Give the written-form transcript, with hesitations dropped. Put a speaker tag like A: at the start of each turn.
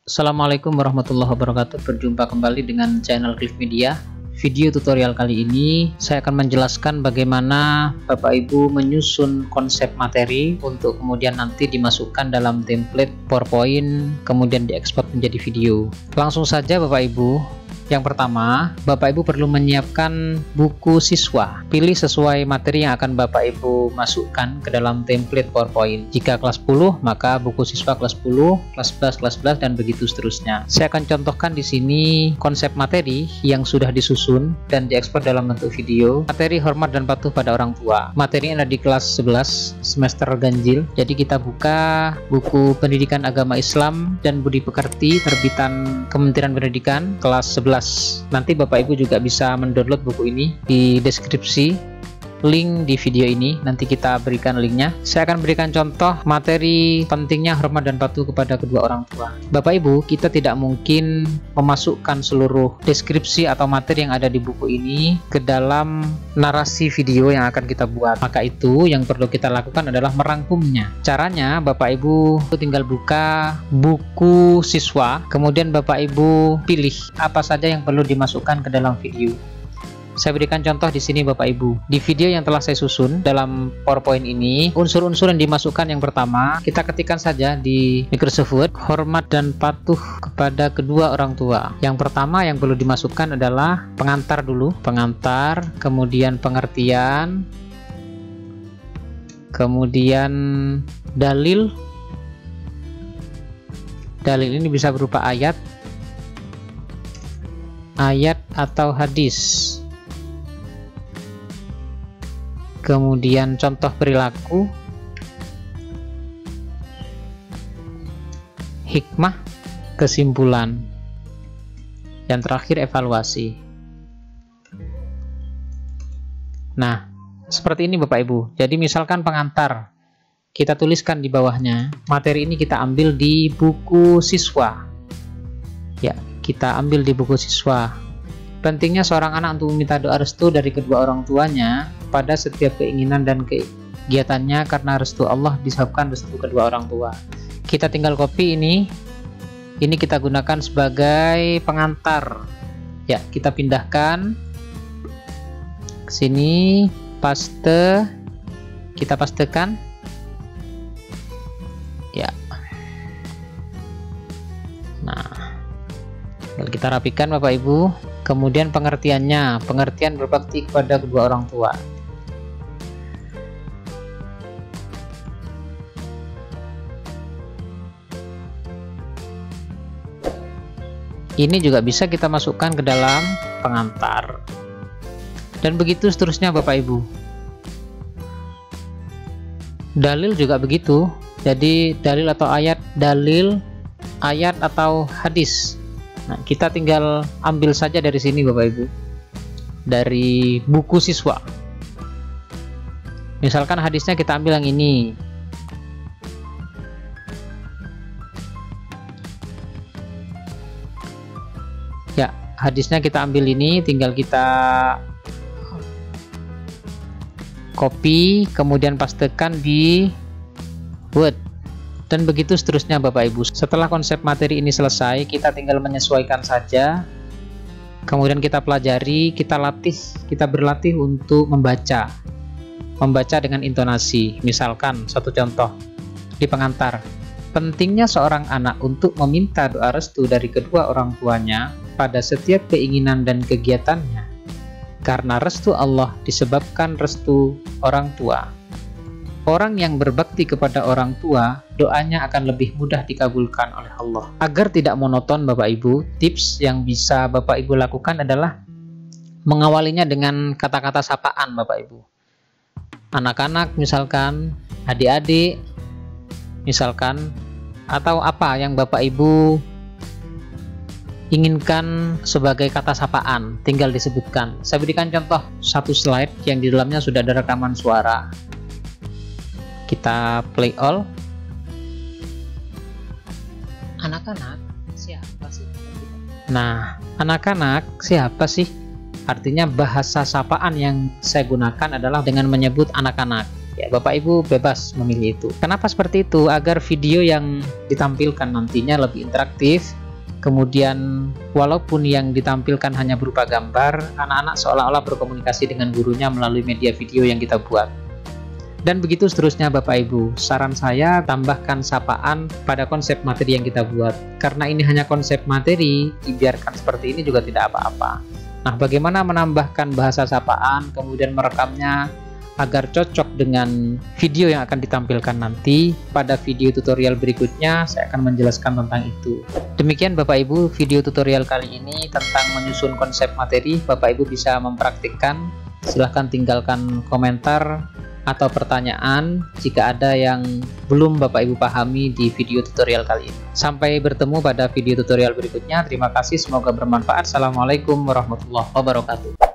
A: Assalamualaikum warahmatullahi wabarakatuh. Berjumpa kembali dengan channel Cliff Media. Video tutorial kali ini saya akan menjelaskan bagaimana Bapak Ibu menyusun konsep materi untuk kemudian nanti dimasukkan dalam template PowerPoint kemudian diekspor menjadi video. Langsung saja Bapak Ibu. Yang pertama, Bapak Ibu perlu menyiapkan buku siswa. Pilih sesuai materi yang akan Bapak Ibu masukkan ke dalam template PowerPoint. Jika kelas 10, maka buku siswa kelas 10, kelas 11, dan begitu seterusnya. Saya akan contohkan di sini konsep materi yang sudah disusun dan diekspor dalam bentuk video. Materi hormat dan patuh pada orang tua. Materinya ada di kelas 11 semester ganjil. Jadi kita buka buku Pendidikan Agama Islam dan Budi Pekerti terbitan Kementerian Pendidikan kelas 11. Nanti Bapak Ibu juga bisa mendownload buku ini di deskripsi link di video ini, nanti kita berikan linknya. Saya akan berikan contoh materi pentingnya hormat dan patuh kepada kedua orang tua. Bapak Ibu, kita tidak mungkin memasukkan seluruh deskripsi atau materi yang ada di buku ini ke dalam narasi video yang akan kita buat. Maka itu yang perlu kita lakukan adalah merangkumnya. Caranya Bapak Ibu tinggal buka buku siswa, kemudian Bapak Ibu pilih apa saja yang perlu dimasukkan ke dalam video. Saya berikan contoh di sini Bapak Ibu. Di video yang telah saya susun dalam PowerPoint ini, unsur-unsur yang dimasukkan yang pertama, kita ketikkan saja di Microsoft Word, hormat dan patuh kepada kedua orang tua. Yang pertama yang perlu dimasukkan adalah pengantar dulu, pengantar, kemudian pengertian, kemudian dalil. Dalil ini bisa berupa ayat atau hadis. Kemudian contoh perilaku, hikmah, kesimpulan, yang terakhir evaluasi. Nah, seperti ini Bapak Ibu. Jadi misalkan pengantar, kita tuliskan di bawahnya, materi ini kita ambil di buku siswa. Ya, kita ambil di buku siswa. Pentingnya seorang anak untuk meminta doa restu dari kedua orang tuanya pada setiap keinginan dan kegiatannya, karena restu Allah disebabkan restu kedua orang tua. Kita tinggal copy ini kita gunakan sebagai pengantar. Ya, kita pindahkan ke sini, paste, kita pastekan. Ya. Nah, kita rapikan Bapak Ibu. Kemudian pengertiannya, pengertian berbakti kepada kedua orang tua. Ini juga bisa kita masukkan ke dalam pengantar. Dan begitu seterusnya Bapak Ibu. Dalil juga begitu. Jadi dalil atau ayat, dalil, ayat atau hadis. Nah, kita tinggal ambil saja dari sini Bapak Ibu, dari buku siswa. Misalkan hadisnya kita ambil yang ini. Ya, hadisnya kita ambil ini, tinggal kita copy, kemudian pastekan di Word. Dan begitu seterusnya Bapak Ibu. Setelah konsep materi ini selesai, kita tinggal menyesuaikan saja. Kemudian kita pelajari, kita latih, kita berlatih untuk membaca. Membaca dengan intonasi. Misalkan satu contoh di pengantar. Pentingnya seorang anak untuk meminta doa restu dari kedua orang tuanya pada setiap keinginan dan kegiatannya. Karena restu Allah disebabkan restu orang tua. Orang yang berbakti kepada orang tua, doanya akan lebih mudah dikabulkan oleh Allah. Agar tidak monoton Bapak Ibu, tips yang bisa Bapak Ibu lakukan adalah mengawalinya dengan kata-kata sapaan Bapak Ibu. Anak-anak misalkan, adik-adik misalkan, atau apa yang Bapak Ibu inginkan sebagai kata sapaan, tinggal disebutkan. Saya berikan contoh satu slide yang di dalamnya sudah ada rekaman suara. Kita play all. Anak-anak siapa sih? Nah, anak-anak siapa sih? Artinya bahasa sapaan yang saya gunakan adalah dengan menyebut anak-anak. Ya, Bapak Ibu bebas memilih itu. Kenapa seperti itu? Agar video yang ditampilkan nantinya lebih interaktif, Kemudian walaupun yang ditampilkan hanya berupa gambar, anak-anak seolah-olah berkomunikasi dengan gurunya melalui media video yang kita buat. Dan begitu seterusnya Bapak Ibu. Saran saya, tambahkan sapaan pada konsep materi yang kita buat. Karena ini hanya konsep materi, dibiarkan seperti ini juga tidak apa-apa. Nah, bagaimana menambahkan bahasa sapaan, kemudian merekamnya agar cocok dengan video yang akan ditampilkan nanti. Pada video tutorial berikutnya, saya akan menjelaskan tentang itu. Demikian Bapak Ibu, video tutorial kali ini tentang menyusun konsep materi. Bapak Ibu bisa mempraktikkan. Silahkan tinggalkan komentar atau pertanyaan jika ada yang belum Bapak Ibu pahami di video tutorial kali ini. Sampai bertemu pada video tutorial berikutnya. Terima kasih, semoga bermanfaat. Assalamualaikum warahmatullahi wabarakatuh.